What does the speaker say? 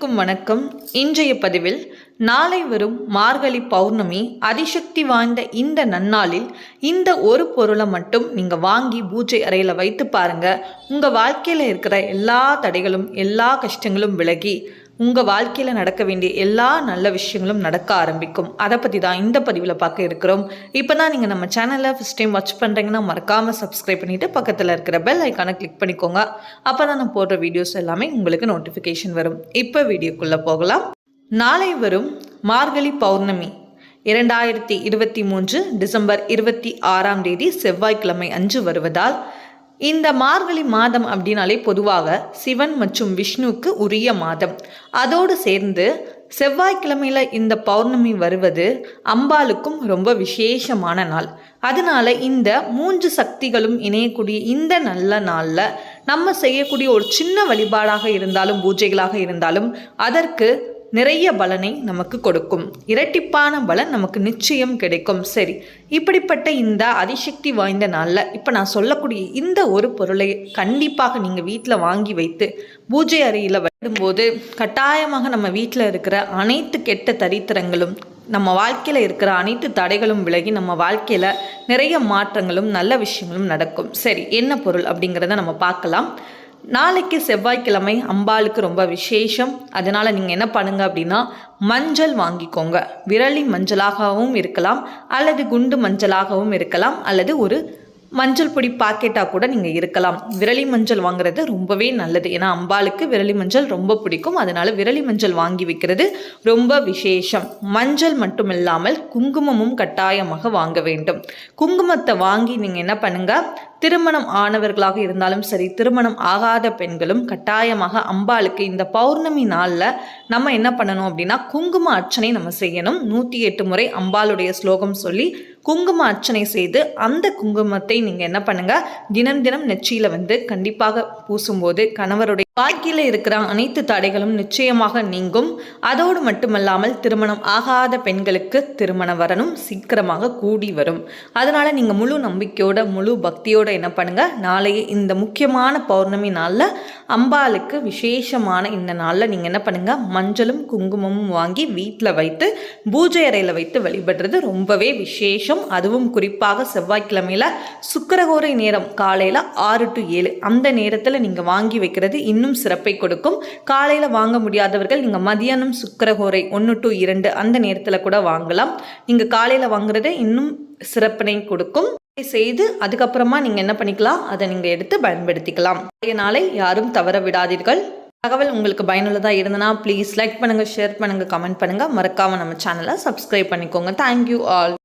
அனைவருக்கும் வணக்கம். இன்றைய பதிவில் நாளை வரும் மார்கழி பௌர்ணமி அதிசக்தி வாய்ந்த இந்த நன்னாளில் இந்த ஒரு பொருளை மட்டும் நீங்கள் வாங்கி பூஜை அறையில் வைத்து பாருங்க. உங்கள் வாழ்க்கையில் இருக்கிற எல்லா தடைகளும் எல்லா கஷ்டங்களும் விலகி உங்கள் வாழ்க்கையில் நடக்க வேண்டிய எல்லா நல்ல விஷயங்களும் நடக்க ஆரம்பிக்கும். அதை பற்றி தான் இந்த பதிவில் பார்க்க இருக்கிறோம். இப்போ தான் நீங்கள் நம்ம சேனலை ஃபஸ்ட் டைம் வாட்ச் பண்ணுறீங்கன்னா மறக்காமல் சப்ஸ்கிரைப் பண்ணிவிட்டு பக்கத்தில் இருக்கிற பெல் ஐக்கானை கிளிக் பண்ணிக்கோங்க. அப்போ தான் நான் போடுற வீடியோஸ் எல்லாமே உங்களுக்கு நோட்டிஃபிகேஷன் வரும். இப்போ வீடியோக்குள்ளே போகலாம். நாளை வரும் மார்கழி பௌர்ணமி 2023 டிசம்பர் 26 செவ்வாய்க்கிழமை அன்று வருவதால் இந்த மார்கழி மாதம் அப்படின்னாலே பொதுவாக சிவன் மற்றும் விஷ்ணுவுக்கு உரிய மாதம். அதோடு சேர்ந்து செவ்வாய்க்கிழமையில் இந்த பௌர்ணமி வருவது அம்பாளுக்கும் ரொம்ப விசேஷமான நாள். அதனால இந்த 3 சக்திகளும் இணையக்கூடிய இந்த நல்ல நாளில் நம்ம செய்யக்கூடிய ஒரு சின்ன வழிபாடாக இருந்தாலும் பூஜைகளாக இருந்தாலும் அதற்கு நிறைய பலனை நமக்கு கொடுக்கும். இரட்டிப்பான பலன் நமக்கு நிச்சயம் கிடைக்கும். சரி, இப்படிப்பட்ட இந்த அதிசக்தி வாய்ந்த நாளில் இப்போ நான் சொல்லக்கூடிய இந்த ஒரு பொருளை கண்டிப்பாக நீங்கள் வீட்டில் வாங்கி வைத்து பூஜை அறையில் வைக்கும்போது கட்டாயமாக நம்ம வீட்டில் இருக்கிற அனைத்து கெட்ட தரித்திரங்களும் நம்ம வாழ்க்கையில் இருக்கிற அனைத்து தடைகளும் விலகி நம்ம வாழ்க்கையில் நிறைய மாற்றங்களும் நல்ல விஷயங்களும் நடக்கும். சரி, என்ன பொருள் அப்படிங்கிறத நம்ம பார்க்கலாம். நாளைக்கு செவ்வாய்க்கிழமை அம்பாளுக்கு ரொம்ப விசேஷம். அதனால் நீங்கள் என்ன பண்ணுங்க அப்படின்னா மஞ்சள் வாங்கிக்கோங்க. விரலி மஞ்சளாகவும் இருக்கலாம், அல்லது குண்டு மஞ்சளாகவும் இருக்கலாம், அல்லது ஒரு மஞ்சள் பொடி பாக்கெட்டாக கூட நீங்கள் இருக்கலாம். விரலி மஞ்சள் வாங்குறது ரொம்பவே நல்லது. ஏன்னா அம்பாளுக்கு விரலி மஞ்சள் ரொம்ப பிடிக்கும். அதனால் விரலி மஞ்சள் வாங்கி வைக்கிறது ரொம்ப விசேஷம். மஞ்சள் மட்டும் இல்லாமல் குங்குமமும் கட்டாயமாக வாங்க வேண்டும். குங்குமத்தை வாங்கி நீங்கள் என்ன பண்ணுங்கள், திருமணம் ஆனவர்களாக இருந்தாலும் சரி, திருமணம் ஆகாத பெண்களும் கட்டாயமாக அம்பாளுக்கு இந்த பௌர்ணமி நாளில் நம்ம என்ன பண்ணணும் அப்படின்னா குங்கும அர்ச்சனை நம்ம செய்யணும். 108 முறை அம்பாளுடைய ஸ்லோகம் சொல்லி குங்கும அர்ச்சனை செய்து அந்த குங்குமத்தை நீங்கள் என்ன பண்ணுங்கள், தினம் தினம் நெற்றியில் கண்டிப்பாக பூசும்போது கணவருடைய வாழ்க்கையில் இருக்கிற அனைத்து தடைகளும் நிச்சயமாக நீங்கும். அதோடு மட்டுமல்லாமல் திருமணம் ஆகாத பெண்களுக்கு திருமண வரணும் சீக்கிரமாக கூடி வரும். அதனால் நீங்கள் முழு நம்பிக்கையோட முழு பக்தியோட என்ன பண்ணுங்கள், நாளைய இந்த முக்கியமான பௌர்ணமி நாளில் அம்பாளுக்கு விசேஷமான இந்த நாளில் நீங்கள் என்ன பண்ணுங்கள், மஞ்சளும் குங்குமமும் வாங்கி வீட்டில் வைத்து பூஜை அறையில் வைத்து வழிபடுறது ரொம்பவே விசேஷம். அதுவும் குறிப்பாக செவ்வாய்க்கிழமையில் சுக்கிரஹோரை நேரம் காலையில் 6 to 7 அந்த நேரத்தில் நீங்கள் வாங்கி வைக்கிறது இன்னும் சிறப்பை கொடுக்கும். காலையில் வாங்க முடியாதவர்கள் நீங்கள் மதியானம் சுக்கிரஹோரை 1 to 2 அந்த நேரத்தில் கூட வாங்கலாம். நீங்கள் காலையில் வாங்குறது இன்னும் சிறப்பினை கொடுக்கும். செய்து அதுக்கப்புறமா நீங்கள் என்ன பண்ணிக்கலாம், அதை நீங்கள் எடுத்து பயன்படுத்திக்கலாம். நாளை யாரும் தவற விடாதீர்கள். தகவல் உங்களுக்கு பயனுள்ளதாக இருந்தனா ப்ளீஸ் லைக் பண்ணுங்கள், ஷேர் பண்ணுங்கள், கமெண்ட் பண்ணுங்கள். மறக்காமல் நம்ம சேனலை சப்ஸ்கிரைப் பண்ணிக்கோங்க. Thank you all.